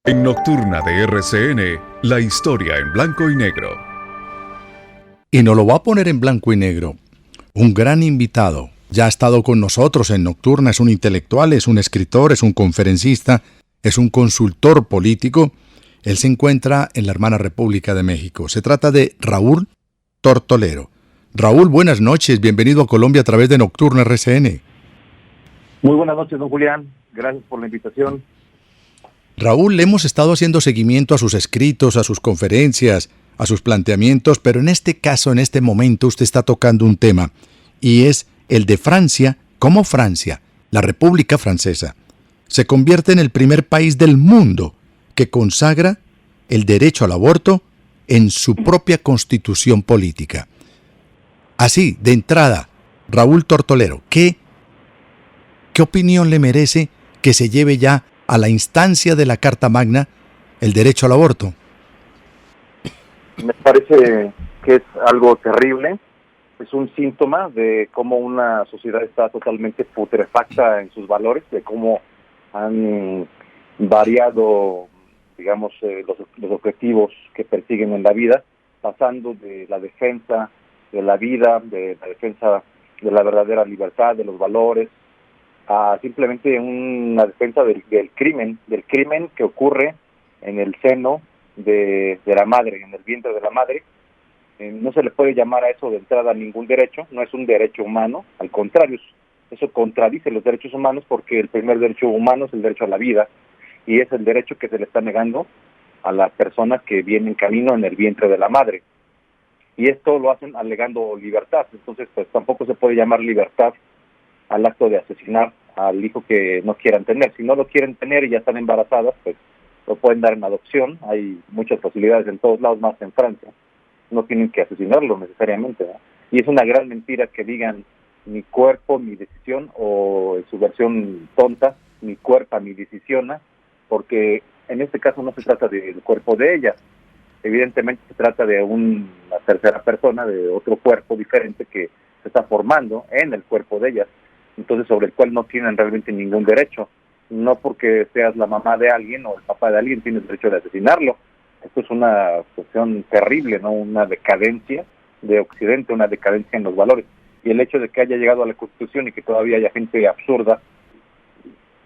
En Nocturna de RCN, la historia en blanco y negro. Y nos lo va a poner en blanco y negro un gran invitado. Ya ha estado con nosotros en Nocturna, es un intelectual, es un escritor, es un conferencista, es un consultor político. Él se encuentra en la hermana República de México. Se trata de Raúl Tortolero. Raúl, buenas noches, bienvenido a Colombia a través de Nocturna RCN. Muy buenas noches, don Julián. Gracias por la invitación. Raúl, le hemos estado haciendo seguimiento a sus escritos, a sus conferencias, a sus planteamientos, pero en este caso, en este momento, usted está tocando un tema, y es el de Francia, cómo Francia, la República Francesa, se convierte en el primer país del mundo que consagra el derecho al aborto en su propia constitución política. Así, de entrada, Raúl Tortolero, ¿qué opinión le merece que se lleve ya a la instancia de la Carta Magna el derecho al aborto? Me parece que es algo terrible. Es un síntoma de cómo una sociedad está totalmente putrefacta en sus valores, de cómo han variado, digamos, los objetivos que persiguen en la vida, pasando de la defensa de la vida, de la defensa de la verdadera libertad, de los valores, a simplemente una defensa del crimen que ocurre en el seno de la madre, en el vientre de la madre. No se le puede llamar a eso de entrada ningún derecho, no es un derecho humano, al contrario, eso contradice los derechos humanos, porque el primer derecho humano es el derecho a la vida, y es el derecho que se le está negando a la persona que viene en camino en el vientre de la madre. Y esto lo hacen alegando libertad, entonces pues tampoco se puede llamar libertad al acto de asesinar al hijo que no quieran tener. Si no lo quieren tener y ya están embarazadas, pues lo pueden dar en adopción. Hay muchas posibilidades en todos lados, más en Francia. No tienen que asesinarlo necesariamente, ¿no? Y es una gran mentira que digan mi cuerpo, mi decisión, o en su versión tonta, mi cuerpo, mi decisión, porque en este caso no se trata del cuerpo de ella. Evidentemente se trata de una tercera persona, de otro cuerpo diferente que se está formando en el cuerpo de ellas, entonces sobre el cual no tienen realmente ningún derecho. No porque seas la mamá de alguien o el papá de alguien tienes derecho de asesinarlo. Esto es una cuestión terrible, ¿no? Una decadencia de Occidente, una decadencia en los valores. Y el hecho de que haya llegado a la Constitución y que todavía haya gente absurda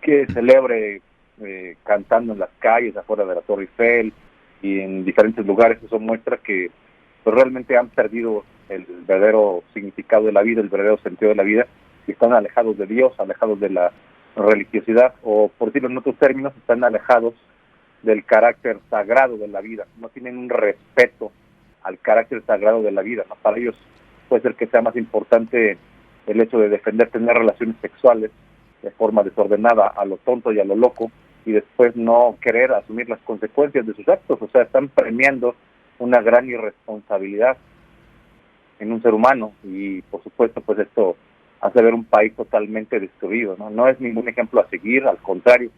que celebre cantando en las calles, afuera de la Torre Eiffel y en diferentes lugares, eso muestra que pues, realmente han perdido el verdadero significado de la vida, el verdadero sentido de la vida, y están alejados de Dios, alejados de la religiosidad, o por decirlo en otros términos, están alejados del carácter sagrado de la vida. No tienen un respeto al carácter sagrado de la vida, ¿no? Para ellos puede ser que sea más importante el hecho de defender tener relaciones sexuales de forma desordenada, a lo tonto y a lo loco, y después no querer asumir las consecuencias de sus actos. O sea, están premiando una gran irresponsabilidad en un ser humano, y por supuesto pues esto hace ver un país totalmente destruido, ¿no? No es ningún ejemplo a seguir, al contrario.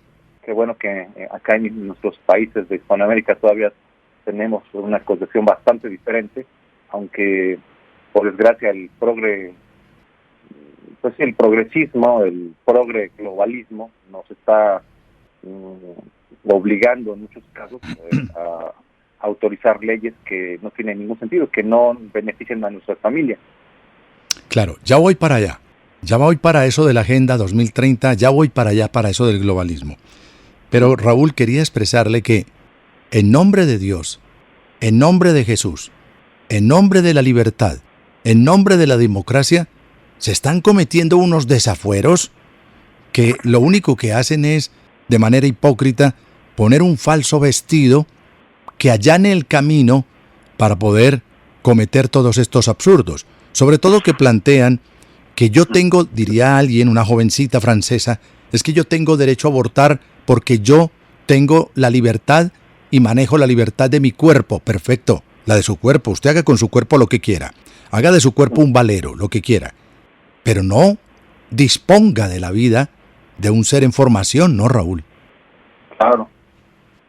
Qué bueno que acá en nuestros países de Hispanoamérica todavía tenemos una concepción bastante diferente, aunque por desgracia el progresismo, el globalismo nos está obligando en muchos casos a autorizar leyes que no tienen ningún sentido, que no benefician a nuestra familia. Claro, ya voy para allá. Ya voy para eso de la Agenda 2030, ya voy para allá, para eso del globalismo. Pero Raúl, quería expresarle que en nombre de Dios, en nombre de Jesús, en nombre de la libertad, en nombre de la democracia, se están cometiendo unos desafueros que lo único que hacen es, de manera hipócrita, poner un falso vestido que allane el camino para poder cometer todos estos absurdos. Sobre todo que plantean que yo tengo, diría alguien, una jovencita francesa, es que yo tengo derecho a abortar porque yo tengo la libertad y manejo la libertad de mi cuerpo. Perfecto, la de su cuerpo. Usted haga con su cuerpo lo que quiera. Haga de su cuerpo un valero, lo que quiera. Pero no disponga de la vida de un ser en formación, ¿no, Raúl? Claro.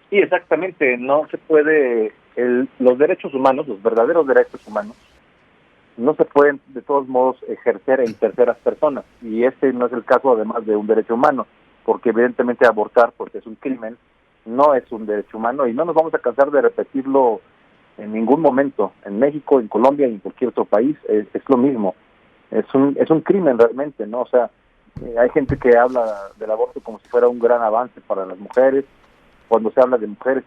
Sí, exactamente. No se puede... los derechos humanos, los verdaderos derechos humanos, no se pueden de todos modos ejercer en terceras personas, y este no es el caso además de un derecho humano, porque evidentemente abortar pues es un crimen no es un derecho humano y no nos vamos a cansar de repetirlo en ningún momento. En México, en Colombia y en cualquier otro país es lo mismo. Es un crimen realmente, ¿no? O sea, hay gente que habla del aborto como si fuera un gran avance para las mujeres. Cuando se habla de mujeres,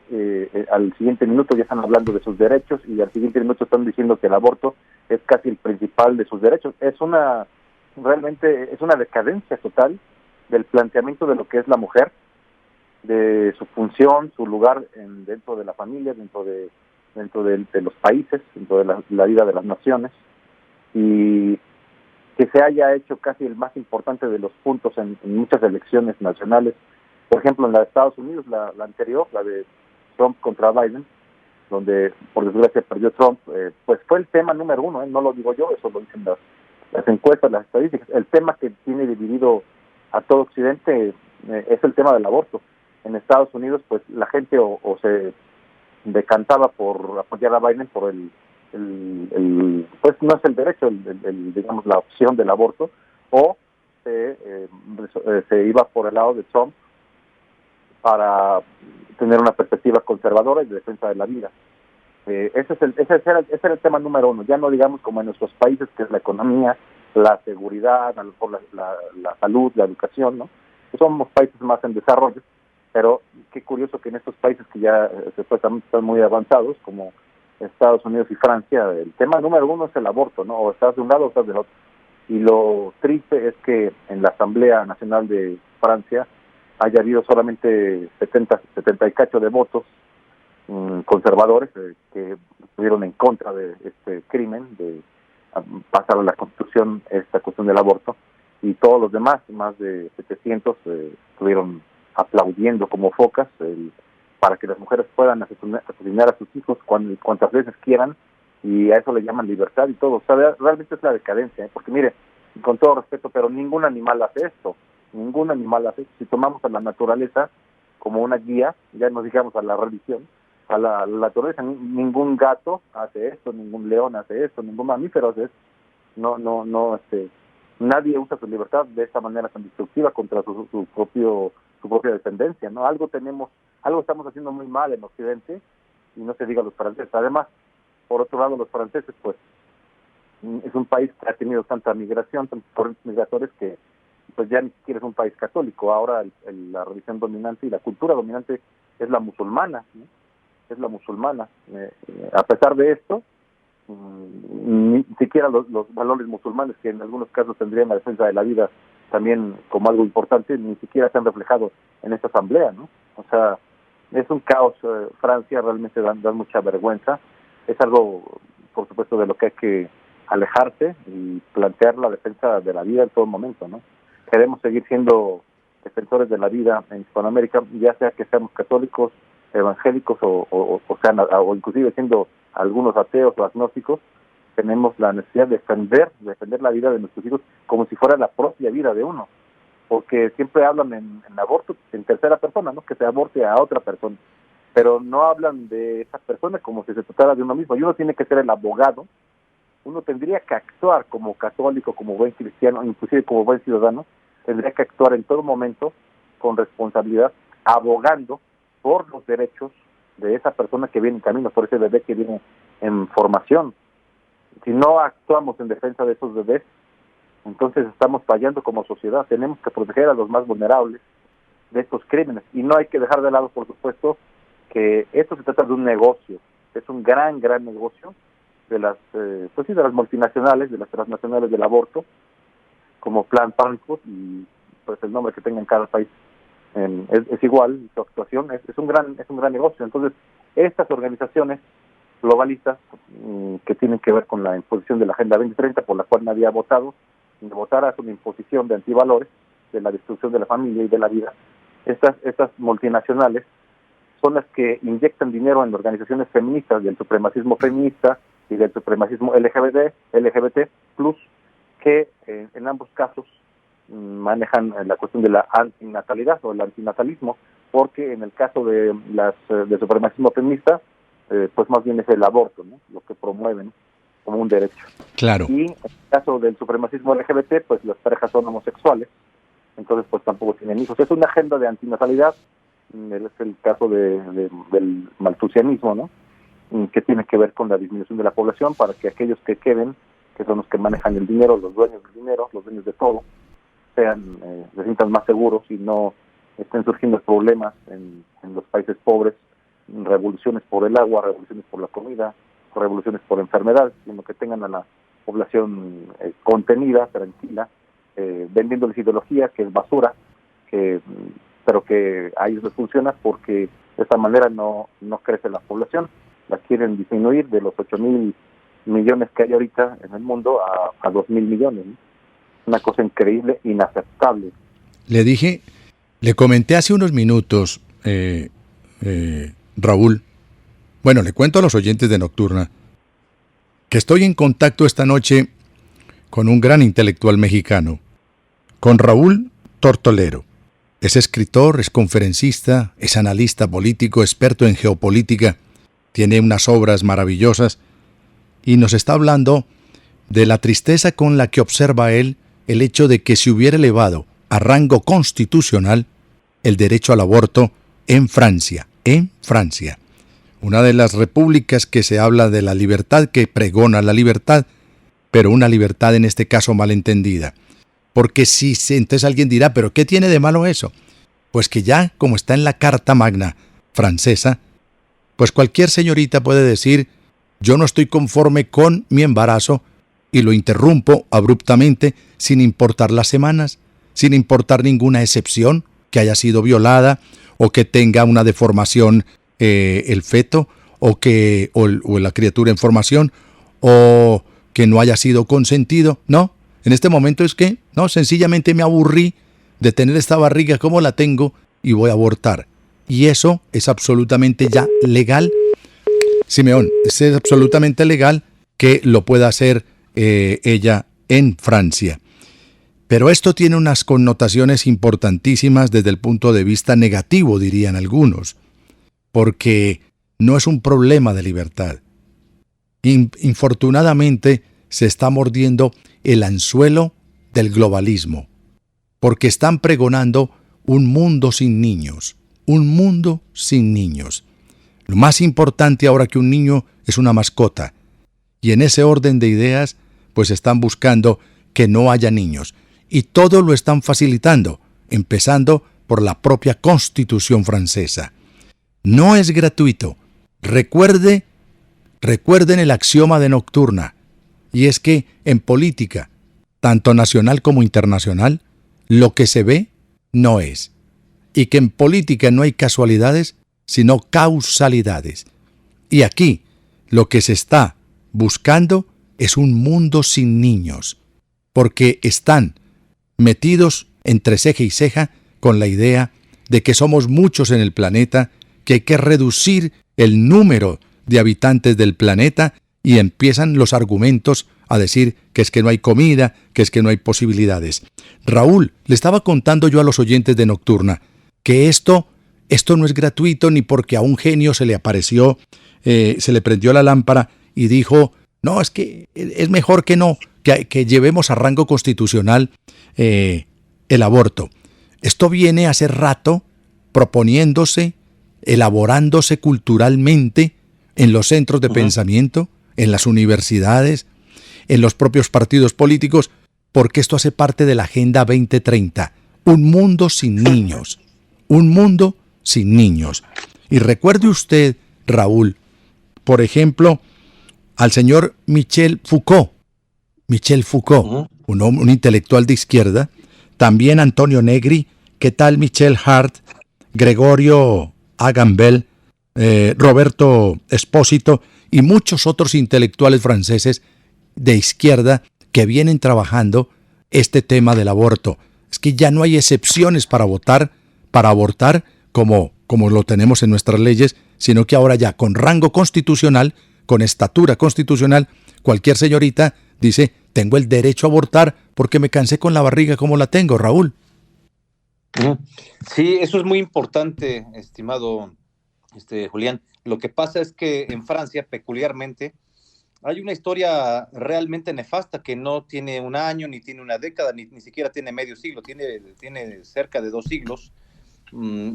al siguiente minuto ya están hablando de sus derechos y al siguiente minuto están diciendo que el aborto es casi el principal de sus derechos. Realmente es una decadencia total del planteamiento de lo que es la mujer, de su función, su lugar dentro de la familia, dentro de los países, dentro de la vida de las naciones, y que se haya hecho casi el más importante de los puntos en muchas elecciones nacionales. Por ejemplo, en la de Estados Unidos, la anterior, la de Trump contra Biden, donde por desgracia perdió Trump, pues fue el tema número uno, no lo digo yo, eso lo dicen las encuestas, las estadísticas. El tema que tiene dividido a todo Occidente es el tema del aborto. En Estados Unidos, pues la gente o se decantaba por apoyar a Biden por pues no es el derecho, digamos, la opción del aborto, o se iba por el lado de Trump para tener una perspectiva conservadora y de defensa de la vida. Ese era el tema número uno. Ya no digamos como en nuestros países, que es la economía, la seguridad, a lo mejor la salud, la educación, ¿no? Somos países más en desarrollo, pero qué curioso que en estos países que ya supuestamente están muy avanzados, como Estados Unidos y Francia, el tema número uno es el aborto, ¿no? O estás de un lado o estás del otro. Y lo triste es que en la Asamblea Nacional de Francia haya habido solamente 70 y cacho de votos conservadores que estuvieron en contra de este crimen, de pasar a la Constitución esta cuestión del aborto, y todos los demás, más de 700, estuvieron aplaudiendo como focas para que las mujeres puedan asesinar a sus hijos cuantas veces quieran, y a eso le llaman libertad y todo. O sea, realmente es la decadencia, porque mire, con todo respeto, pero ningún animal hace esto, ningún animal hace esto. Si tomamos a la naturaleza como una guía, ya nos digamos a la religión, a la naturaleza, ningún gato hace esto, ningún león hace esto, ningún mamífero hace esto. Nadie usa su libertad de esta manera tan destructiva contra su propia descendencia, ¿no? Algo estamos haciendo muy mal en Occidente, y no se diga los franceses. Además, por otro lado, los franceses, pues, es un país que ha tenido tanta migración, tantos corrientes migratorios, que pues ya ni siquiera es un país católico. Ahora la religión dominante y la cultura dominante es la musulmana, ¿no? Es la musulmana. A pesar de esto, ni siquiera los valores musulmanes, que en algunos casos tendrían la defensa de la vida también como algo importante, ni siquiera se han reflejado en esta asamblea, ¿no? O sea, es un caos. Francia realmente da mucha vergüenza. Es algo, por supuesto, de lo que hay que alejarse y plantear la defensa de la vida en todo momento, ¿no? Queremos seguir siendo defensores de la vida en Hispanoamérica, ya sea que seamos católicos, evangélicos o inclusive siendo algunos ateos o agnósticos. Tenemos la necesidad de defender la vida de nuestros hijos como si fuera la propia vida de uno, porque siempre hablan en aborto en tercera persona, ¿no? Que se aborte a otra persona, pero no hablan de esa persona como si se tratara de uno mismo, y uno tiene que ser el abogado. Uno tendría que actuar como católico, como buen cristiano, inclusive como buen ciudadano, tendría que actuar en todo momento con responsabilidad, abogando por los derechos de esa persona que viene en camino, por ese bebé que viene en formación. Si no actuamos en defensa de esos bebés, entonces estamos fallando como sociedad. Tenemos que proteger a los más vulnerables de estos crímenes, y no hay que dejar de lado, por supuesto, que esto se trata de un negocio, es un gran negocio de las de las multinacionales, de las transnacionales del aborto, como Planned Parenthood, y pues el nombre que tenga en cada país es igual. Su actuación es un gran negocio. Entonces, estas organizaciones globalistas que tienen que ver con la imposición de la Agenda 2030, por la cual nadie ha votado, de votar a una imposición de antivalores, de la destrucción de la familia y de la vida. Estas multinacionales son las que inyectan dinero en organizaciones feministas, del supremacismo feminista y del supremacismo LGBT+, que en ambos casos manejan la cuestión de la antinatalidad o el antinatalismo, porque en el caso de del supremacismo feminista, pues más bien es el aborto, ¿no? Lo que promueven como un derecho. Claro. Y en el caso del supremacismo LGBT, pues las parejas son homosexuales, entonces pues tampoco tienen hijos. Es una agenda de antinatalidad Es el caso del maltusianismo, ¿no? Que tiene que ver con la disminución de la población para que aquellos que queden, que son los que manejan el dinero, los dueños del dinero, los dueños de todo, se sientan más seguros y no estén surgiendo problemas en los países pobres, revoluciones por el agua, revoluciones por la comida, revoluciones por enfermedades, sino que tengan a la población contenida, tranquila, vendiéndoles ideología que es basura, pero que a ellos les funciona porque de esta manera no crece la población. La quieren disminuir de los 8,000 millones que hay ahorita en el mundo a 2,000 millones, ¿no? Una cosa increíble, inaceptable. Le comenté hace unos minutos, Raúl, bueno, le cuento a los oyentes de Nocturna, que estoy en contacto esta noche con un gran intelectual mexicano, con Raúl Tortolero. Es escritor, es conferencista, es analista político, experto en geopolítica, tiene unas obras maravillosas y nos está hablando de la tristeza con la que observa él el hecho de que se hubiera elevado a rango constitucional el derecho al aborto en Francia, una de las repúblicas que se habla de la libertad, que pregona la libertad, pero una libertad en este caso malentendida. Porque entonces alguien dirá, ¿pero qué tiene de malo eso? Pues que ya, como está en la Carta Magna francesa, pues cualquier señorita puede decir, yo no estoy conforme con mi embarazo y lo interrumpo abruptamente sin importar las semanas, sin importar ninguna excepción, que haya sido violada o que tenga una deformación el feto o la criatura en formación o que no haya sido consentido. No, en este momento es que, no, sencillamente me aburrí de tener esta barriga como la tengo y voy a abortar. Y eso es absolutamente ya legal. Simeón, es absolutamente legal que lo pueda hacer ella en Francia. Pero esto tiene unas connotaciones importantísimas desde el punto de vista negativo, dirían algunos, porque no es un problema de libertad. Infortunadamente se está mordiendo el anzuelo del globalismo, porque están pregonando un mundo sin niños, un mundo sin niños. Lo más importante ahora que un niño es una mascota, y en ese orden de ideas, pues están buscando que no haya niños, y todo lo están facilitando, empezando por la propia Constitución francesa. No es gratuito. Recuerden el axioma de Nocturna, y es que en política, tanto nacional como internacional, lo que se ve no es, y que en política no hay casualidades, sino causalidades. Y aquí lo que se está buscando es un mundo sin niños, porque están metidos entre ceja y ceja con la idea de que somos muchos en el planeta, que hay que reducir el número de habitantes del planeta, y empiezan los argumentos a decir que es que no hay comida, que es que no hay posibilidades. Raúl, le estaba contando yo a los oyentes de Nocturna que esto no es gratuito ni porque a un genio se le apareció, se le prendió la lámpara y dijo, no, es que es mejor que no, que llevemos a rango constitucional el aborto. Esto viene hace rato proponiéndose, elaborándose culturalmente en los centros de pensamiento, en las universidades, en los propios partidos políticos, porque esto hace parte de la Agenda 2030. Un mundo sin niños. Un mundo sin niños. Y recuerde usted, Raúl, por ejemplo, al señor Michel Foucault, un intelectual de izquierda, también Antonio Negri, ¿qué tal Michel Hart, Gregorio Agamben, Roberto Espósito y muchos otros intelectuales franceses de izquierda que vienen trabajando este tema del aborto? Es que ya no hay excepciones para abortar como lo tenemos en nuestras leyes, sino que ahora ya con rango constitucional, con estatura constitucional, cualquier señorita dice, tengo el derecho a abortar porque me cansé con la barriga como la tengo, Raúl. Sí, eso es muy importante, estimado Julián. Lo que pasa es que en Francia, peculiarmente, hay una historia realmente nefasta que no tiene un año, ni tiene una década, ni siquiera tiene medio siglo, tiene cerca de 2 siglos,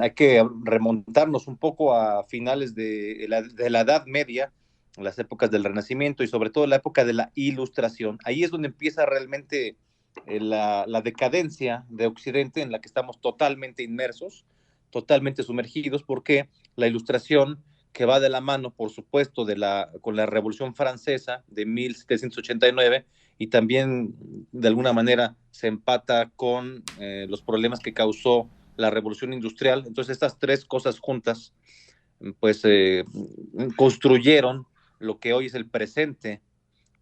hay que remontarnos un poco a finales de la Edad Media, las épocas del Renacimiento y sobre todo la época de la Ilustración. Ahí es donde empieza realmente la decadencia de Occidente, en la que estamos totalmente inmersos, totalmente sumergidos, porque la Ilustración, que va de la mano, por supuesto, con la Revolución Francesa de 1789, y también de alguna manera se empata con los problemas que causó la Revolución Industrial. Entonces estas tres cosas juntas pues construyeron lo que hoy es el presente,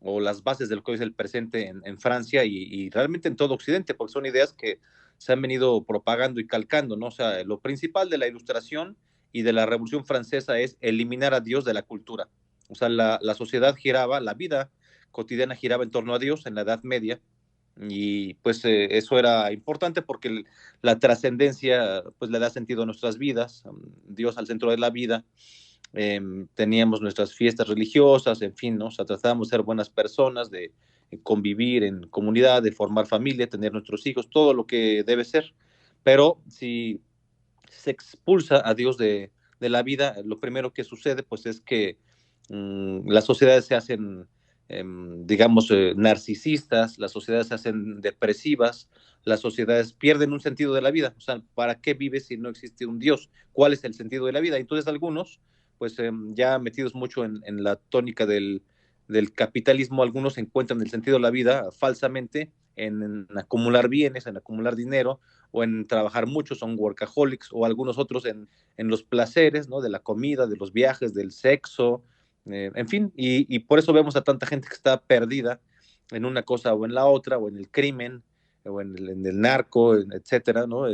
o las bases de lo que hoy es el presente en Francia y realmente en todo Occidente, porque son ideas que se han venido propagando y calcando, ¿no? O sea, lo principal de la Ilustración y de la Revolución Francesa es eliminar a Dios de la cultura. O sea, la sociedad giraba, la vida cotidiana giraba en torno a Dios en la Edad Media, y pues eso era importante porque la trascendencia pues le da sentido a nuestras vidas, Dios al centro de la vida. Teníamos nuestras fiestas religiosas, en fin, ¿no? O sea, tratábamos de ser buenas personas, de convivir en comunidad, de formar familia, tener nuestros hijos, todo lo que debe ser. Pero si se expulsa a Dios de la vida, lo primero que sucede pues es que las sociedades se hacen, digamos, narcisistas, las sociedades se hacen depresivas, las sociedades pierden un sentido de la vida. O sea, ¿para qué vives si no existe un Dios? ¿Cuál es el sentido de la vida? Entonces algunos, pues ya metidos mucho en la tónica del capitalismo, algunos encuentran el sentido de la vida falsamente en acumular bienes, en acumular dinero, o en trabajar mucho, son workaholics, o algunos otros en los placeres, ¿no? De la comida, de los viajes, del sexo, en fin, y por eso vemos a tanta gente que está perdida en una cosa o en la otra, o en el crimen, o en el narco, etcétera, ¿no?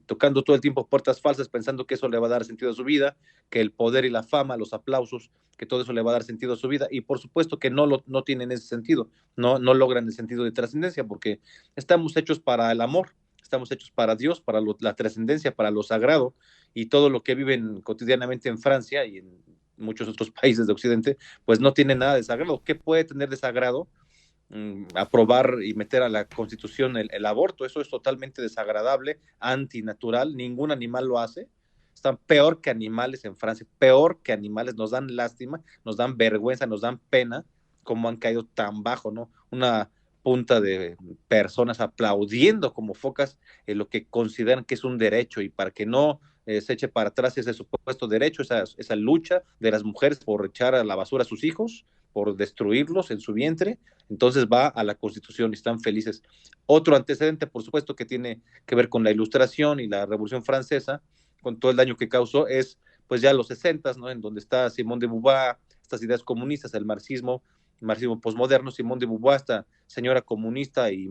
Tocando todo el tiempo puertas falsas, pensando que eso le va a dar sentido a su vida, que el poder y la fama, los aplausos, que todo eso le va a dar sentido a su vida, y por supuesto que no tienen ese sentido, no logran el sentido de trascendencia, porque estamos hechos para el amor, estamos hechos para Dios, para la trascendencia, para lo sagrado, y todo lo que viven cotidianamente en Francia y en muchos otros países de Occidente, pues no tiene nada de sagrado. ¿Qué puede tener de sagrado? Aprobar y meter a la Constitución el aborto. Eso es totalmente desagradable, antinatural, ningún animal lo hace. Están peor que animales en Francia, peor que animales, nos dan lástima, nos dan vergüenza, nos dan pena, cómo han caído tan bajo, ¿no? Una punta de personas aplaudiendo como focas lo que consideran que es un derecho, y para que no se eche para atrás ese supuesto derecho, esa lucha de las mujeres por echar a la basura a sus hijos, por destruirlos en su vientre, entonces va a la Constitución y están felices. Otro antecedente, por supuesto, que tiene que ver con la Ilustración y la Revolución Francesa, con todo el daño que causó, es pues ya los 60s, ¿no? En donde está Simone de Beauvoir, estas ideas comunistas, el marxismo posmoderno, Simone de Beauvoir, esta señora comunista y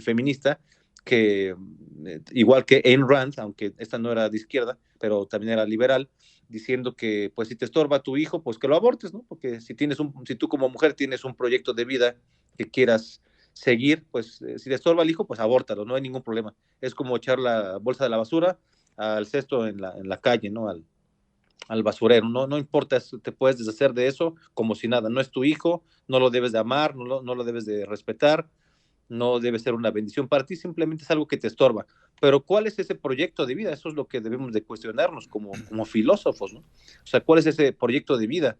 feminista, que igual que Ayn Rand, aunque esta no era de izquierda, pero también era liberal, diciendo que pues si te estorba tu hijo, pues que lo abortes, ¿no? Porque si tú como mujer tienes un proyecto de vida que quieras seguir, pues si te estorba el hijo, pues abórtalo, no hay ningún problema. Es como echar la bolsa de la basura al cesto en la calle, ¿no? Al basurero, no importa, te puedes deshacer de eso como si nada. No es tu hijo, no lo debes de amar, no lo debes de respetar, no debe ser una bendición para ti, simplemente es algo que te estorba. Pero ¿cuál es ese proyecto de vida? Eso es lo que debemos de cuestionarnos como filósofos, ¿no? O sea, ¿cuál es ese proyecto de vida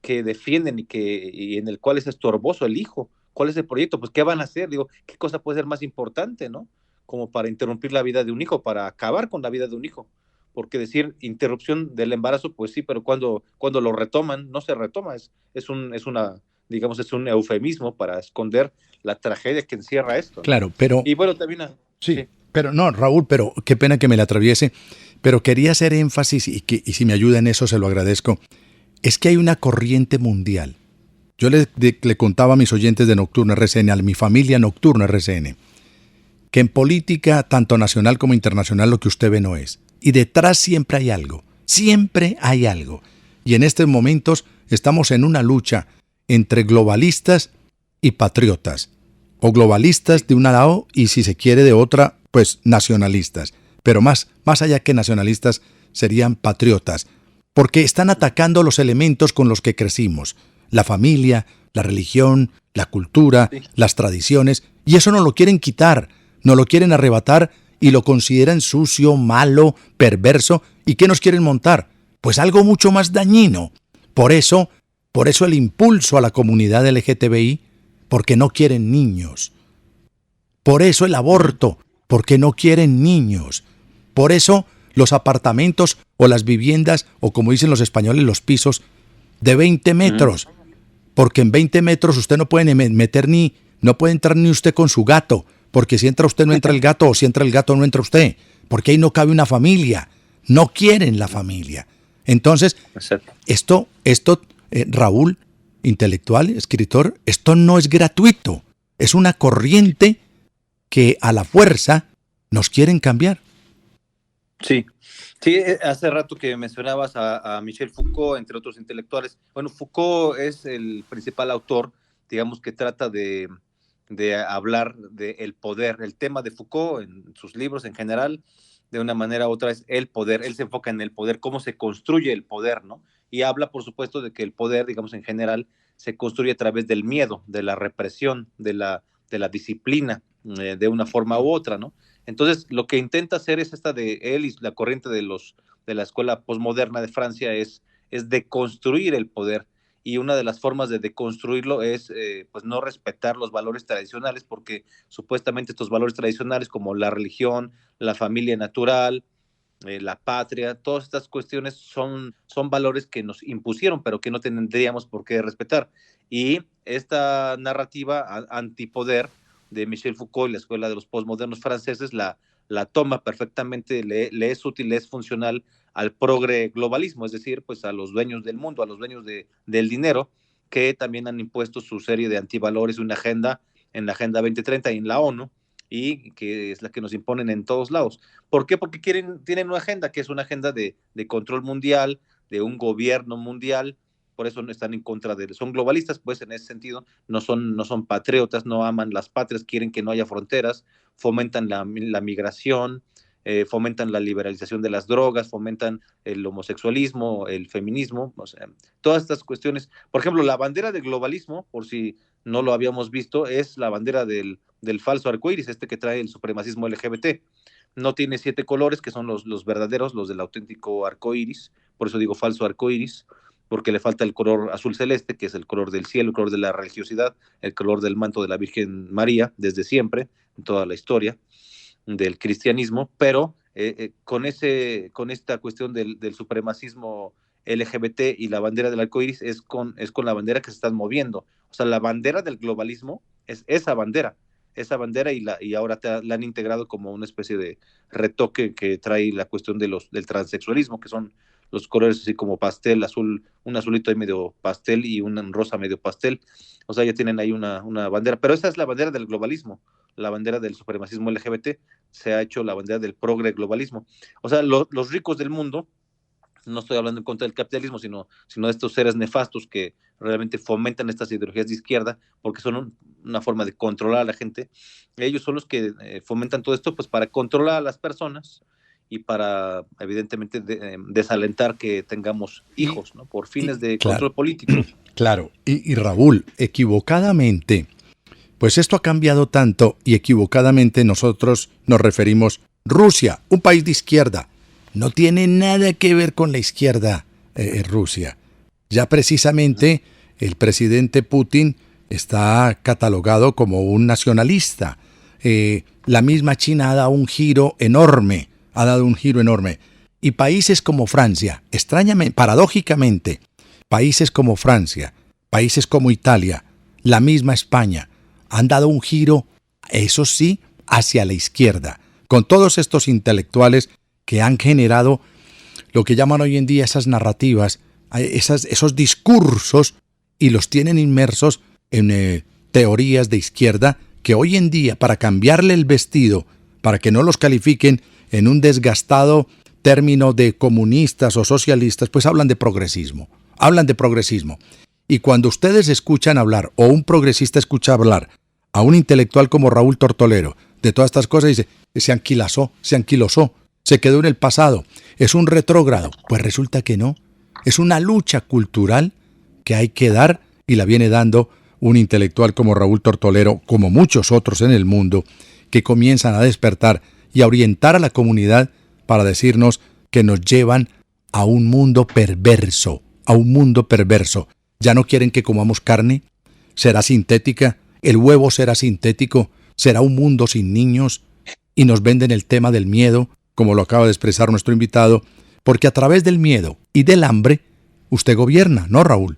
que defienden y en el cual es estorboso el hijo? ¿Cuál es el proyecto? Pues, ¿qué van a hacer? Digo, ¿qué cosa puede ser más importante, no? Como para interrumpir la vida de un hijo, para acabar con la vida de un hijo. Porque decir interrupción del embarazo, pues sí, pero cuando lo retoman, no se retoma, es un eufemismo para esconder la tragedia que encierra esto, ¿no? Claro, pero... Y bueno, también... Sí, pero no, Raúl, pero qué pena que me la atraviese, pero quería hacer énfasis, y si me ayuda en eso se lo agradezco, es que hay una corriente mundial. Yo le contaba a mis oyentes de Nocturno RCN, a mi familia Nocturno RCN, que en política, tanto nacional como internacional, lo que usted ve no es. Y detrás siempre hay algo, Y en estos momentos estamos en una lucha entre globalistas y patriotas, o globalistas de un lado y, si se quiere, de otra, pues nacionalistas. Pero más allá que nacionalistas, serían patriotas, porque están atacando los elementos con los que crecimos, la familia, la religión, la cultura, las tradiciones, y eso nos lo quieren quitar, nos lo quieren arrebatar, y lo consideran sucio, malo, perverso. ¿Y qué nos quieren montar? Pues algo mucho más dañino. Por eso el impulso a la comunidad LGTBI, porque no quieren niños. Por eso el aborto, porque no quieren niños. Por eso los apartamentos o las viviendas, o como dicen los españoles, los pisos de 20 metros. Porque en 20 metros usted no puede no puede entrar ni usted con su gato, porque si entra usted no entra el gato, o si entra el gato no entra usted, porque ahí no cabe una familia. No quieren la familia. Entonces, esto, Raúl, intelectual, escritor, esto no es gratuito. Es una corriente que a la fuerza nos quieren cambiar. Sí, hace rato que mencionabas a Michel Foucault, entre otros intelectuales. Bueno, Foucault es el principal autor, digamos, que trata de hablar del poder. El tema de Foucault en sus libros en general, de una manera u otra, es el poder. Él se enfoca en el poder, cómo se construye el poder, ¿no? Y habla, por supuesto, de que el poder, digamos, en general, se construye a través del miedo, de la represión, de la disciplina, de una forma u otra, ¿no? Entonces, lo que intenta hacer es esta de él y la corriente de la escuela posmoderna de Francia es deconstruir el poder. Y una de las formas de deconstruirlo es pues no respetar los valores tradicionales, porque supuestamente estos valores tradicionales como la religión, la familia natural, la patria, todas estas cuestiones son valores que nos impusieron, pero que no tendríamos por qué respetar. Y esta narrativa antipoder de Michel Foucault y la escuela de los postmodernos franceses la toma perfectamente, le es útil, le es funcional al progre globalismo, es decir, pues a los dueños del mundo, a los dueños del dinero, que también han impuesto su serie de antivalores, una agenda en la Agenda 2030 y en la ONU, y que es la que nos imponen en todos lados. ¿Por qué? Porque tienen una agenda que es una agenda de control mundial, de un gobierno mundial. Por eso no están en contra son globalistas, pues en ese sentido, no son patriotas, no aman las patrias, quieren que no haya fronteras, fomentan la migración, fomentan la liberalización de las drogas, fomentan el homosexualismo, el feminismo, o sea, todas estas cuestiones. Por ejemplo, la bandera del globalismo, por si no lo habíamos visto, es la bandera del falso arcoíris, que trae el supremacismo LGBT. No tiene 7 colores, que son los verdaderos, los del auténtico arcoíris, por eso digo falso arcoíris, porque le falta el color azul celeste, que es el color del cielo, el color de la religiosidad, el color del manto de la Virgen María, desde siempre, en toda la historia del cristianismo, pero con esta cuestión del supremacismo LGBT y la bandera del arco iris es con la bandera que se están moviendo. O sea, la bandera del globalismo es esa bandera, y ahora la han integrado como una especie de retoque que trae la cuestión del transexualismo, que son los colores así como pastel, azul, un azulito ahí medio pastel y un rosa medio pastel. O sea, ya tienen ahí una bandera, pero esa es la bandera del globalismo, la bandera del supremacismo LGBT, se ha hecho la bandera del progre globalismo. O sea, los ricos del mundo, no estoy hablando en contra del capitalismo, sino de estos seres nefastos que realmente fomentan estas ideologías de izquierda, porque son una forma de controlar a la gente. Ellos son los que fomentan todo esto, pues para controlar a las personas y para, evidentemente, desalentar que tengamos hijos, ¿no? Por fines de control político. Claro, y Raúl, equivocadamente, pues esto ha cambiado tanto y equivocadamente nosotros nos referimos Rusia, un país de izquierda. No tiene nada que ver con la izquierda Rusia. Ya precisamente el presidente Putin está catalogado como un nacionalista. La misma China ha dado un giro enorme. Y países como Francia, extrañamente, paradójicamente, países como Francia, países como Italia, la misma España, han dado un giro, eso sí, hacia la izquierda, con todos estos intelectuales que han generado lo que llaman hoy en día esas narrativas, esos discursos, y los tienen inmersos en teorías de izquierda que hoy en día, para cambiarle el vestido, para que no los califiquen en un desgastado término de comunistas o socialistas, pues hablan de progresismo. Y cuando ustedes escuchan hablar, o un progresista escucha hablar a un intelectual como Raúl Tortolero de todas estas cosas, dice, se anquilosó, se quedó en el pasado, es un retrógrado. Pues resulta que no, es una lucha cultural que hay que dar, y la viene dando un intelectual como Raúl Tortolero, como muchos otros en el mundo, que comienzan a despertar y a orientar a la comunidad para decirnos que nos llevan a un mundo perverso, a un mundo perverso. Ya no quieren que comamos carne, será sintética, el huevo será sintético, será un mundo sin niños, y nos venden el tema del miedo, como lo acaba de expresar nuestro invitado, porque a través del miedo y del hambre, usted gobierna, ¿no, Raúl?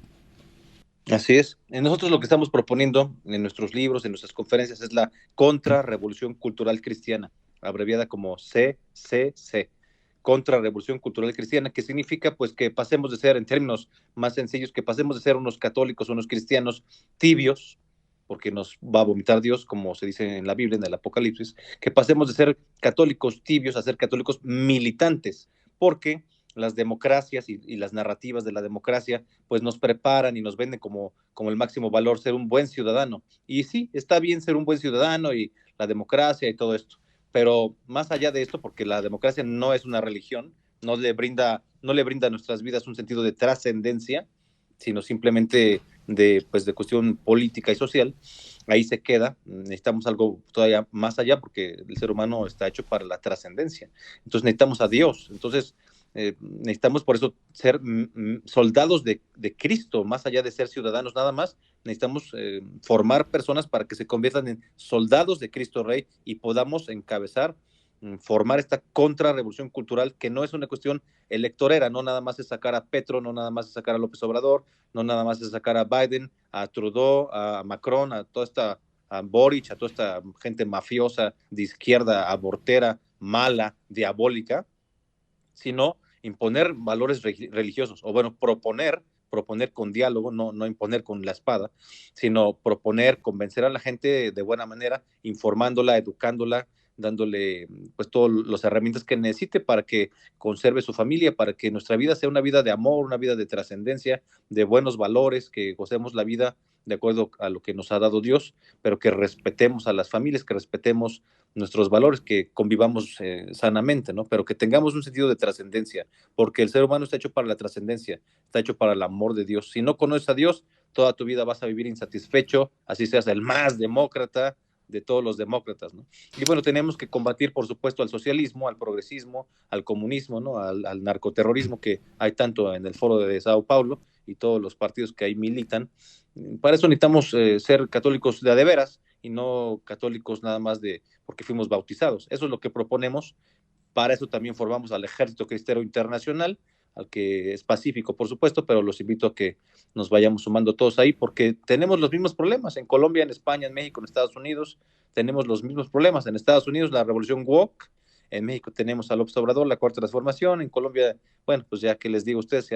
Así es. Nosotros lo que estamos proponiendo en nuestros libros, en nuestras conferencias, es la Contrarrevolución Cultural Cristiana, abreviada como CCC, Contrarrevolución Cultural Cristiana, que significa pues que pasemos de ser, en términos más sencillos, que pasemos de ser unos católicos, unos cristianos tibios, porque nos va a vomitar Dios, como se dice en la Biblia, en el Apocalipsis, que pasemos de ser católicos tibios a ser católicos militantes, porque las democracias y las narrativas de la democracia pues nos preparan y nos venden como el máximo valor ser un buen ciudadano. Y sí, está bien ser un buen ciudadano y la democracia y todo esto, pero más allá de esto, porque la democracia no es una religión, no le brinda a nuestras vidas un sentido de trascendencia, sino simplemente de cuestión política y social. Ahí se queda. Necesitamos algo todavía más allá, porque el ser humano está hecho para la trascendencia. Entonces necesitamos a Dios. Entonces necesitamos por eso ser soldados de Cristo, más allá de ser ciudadanos nada más. Necesitamos formar personas para que se conviertan en soldados de Cristo Rey y podamos encabezar, formar esta contrarrevolución cultural, que no es una cuestión electorera, no nada más es sacar a Petro, no nada más es sacar a López Obrador, no nada más es sacar a Biden, a Trudeau, a Macron, a Boric, a toda esta gente mafiosa de izquierda, abortera, mala, diabólica, sino imponer valores religiosos, o bueno, proponer con diálogo, no imponer con la espada, sino proponer, convencer a la gente de buena manera, informándola, educándola, dándole pues todas las herramientas que necesite para que conserve su familia, para que nuestra vida sea una vida de amor, una vida de trascendencia, de buenos valores, que gocemos la vida de acuerdo a lo que nos ha dado Dios, pero que respetemos a las familias, que respetemos nuestros valores, que convivamos sanamente, ¿no? Pero que tengamos un sentido de trascendencia, porque el ser humano está hecho para la trascendencia, está hecho para el amor de Dios. Si no conoces a Dios, toda tu vida vas a vivir insatisfecho, así seas el más demócrata de todos los demócratas, ¿no? Y bueno, tenemos que combatir, por supuesto, al socialismo, al progresismo, al comunismo, ¿no? Al narcoterrorismo que hay tanto en el Foro de Sao Paulo y todos los partidos que ahí militan. Para eso necesitamos ser católicos de a de veras y no católicos nada más porque fuimos bautizados. Eso es lo que proponemos. Para eso también formamos al Ejército Cristero Internacional, al que es pacífico, por supuesto, pero los invito a que nos vayamos sumando todos ahí, porque tenemos los mismos problemas en Colombia, en España, en México, en Estados Unidos. Tenemos los mismos problemas. En Estados Unidos, la revolución woke. En México tenemos a López Obrador, la Cuarta Transformación. En Colombia, bueno, pues ya que les digo a ustedes,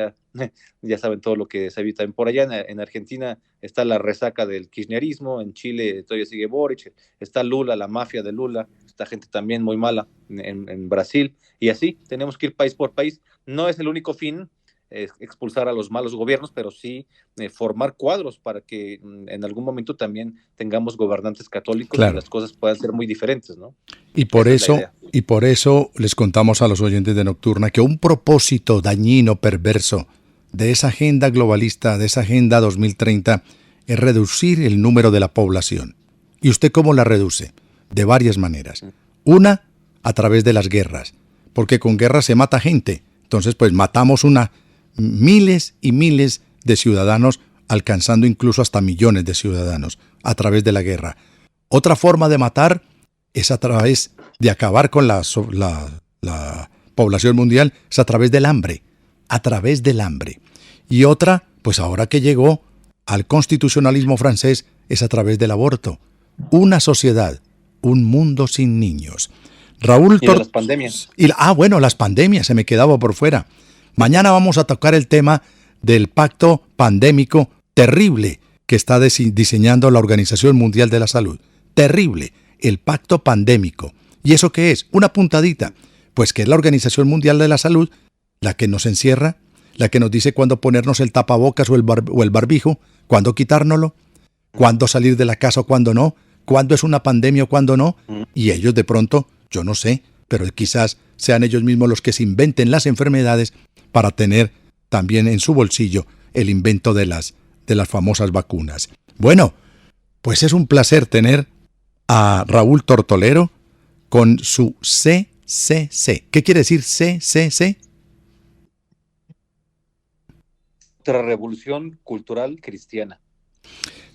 ya saben todo lo que se evita. Por allá en Argentina está la resaca del kirchnerismo. En Chile todavía sigue Boric. Está Lula, la mafia de Lula. Esta gente también muy mala en Brasil. Y así tenemos que ir país por país. No es el único fin expulsar a los malos gobiernos, pero sí formar cuadros para que en algún momento también tengamos gobernantes católicos. Claro. Y las cosas puedan ser muy diferentes, ¿no? Y por eso les contamos a los oyentes de Nocturna que un propósito dañino, perverso de esa agenda globalista, de esa agenda 2030, es reducir el número de la población. ¿Y usted cómo la reduce? De varias maneras. Una, a través de las guerras, porque con guerras se mata gente. Entonces, pues matamos miles y miles de ciudadanos, alcanzando incluso hasta millones de ciudadanos a través de la guerra. Otra forma de matar es a través de acabar con la población mundial, es a través del hambre, Y otra, pues ahora que llegó al constitucionalismo francés, es a través del aborto. Una sociedad, un mundo sin niños. Raúl y de las pandemias. Las pandemias, se me quedaba por fuera. Mañana vamos a tocar el tema del pacto pandémico terrible que está diseñando la Organización Mundial de la Salud. Terrible, el pacto pandémico. ¿Y eso qué es? Una puntadita. Pues que es la Organización Mundial de la Salud la que nos encierra, la que nos dice cuándo ponernos el tapabocas o el barbijo, cuándo quitárnoslo, cuándo salir de la casa o cuándo no, cuándo es una pandemia o cuándo no. Y ellos de pronto, yo no sé, pero quizás sean ellos mismos los que se inventen las enfermedades para tener también en su bolsillo el invento de las famosas vacunas. Bueno, pues es un placer tener a Raúl Tortolero con su CCC. ¿Qué quiere decir CCC? Otra revolución cultural cristiana.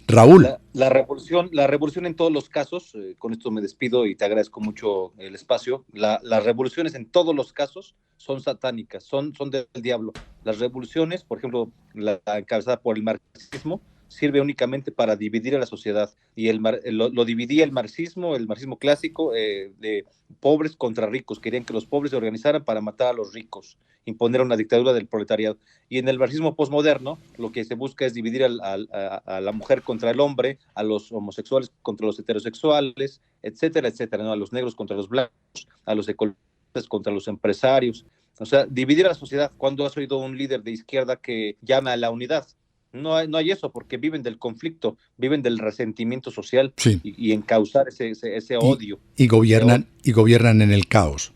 Raúl, La revolución en todos los casos, con esto me despido y te agradezco mucho el espacio, las revoluciones en todos los casos son satánicas, son del diablo. Las revoluciones, por ejemplo, la encabezada por el marxismo, sirve únicamente para dividir a la sociedad, y lo dividía el marxismo clásico, de pobres contra ricos. Querían que los pobres se organizaran para matar a los ricos, imponer una dictadura del proletariado. Y en el marxismo posmoderno lo que se busca es dividir a la mujer contra el hombre, a los homosexuales contra los heterosexuales, etcétera, etcétera, ¿no? A los negros contra los blancos, a los ecologistas contra los empresarios. O sea, dividir a la sociedad. ¿Cuándo has oído un líder de izquierda que llame a la unidad? No hay eso, porque viven del conflicto, viven del resentimiento social, sí, y encauzar ese odio. y gobiernan en el caos,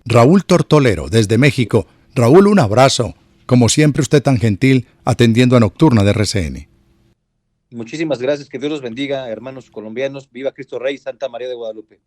Raúl Tortolero, desde México. Raúl, un abrazo. Como siempre, usted tan gentil atendiendo a Nocturna de RCN. Muchísimas gracias, que Dios los bendiga, hermanos colombianos. Viva Cristo Rey, Santa María de Guadalupe.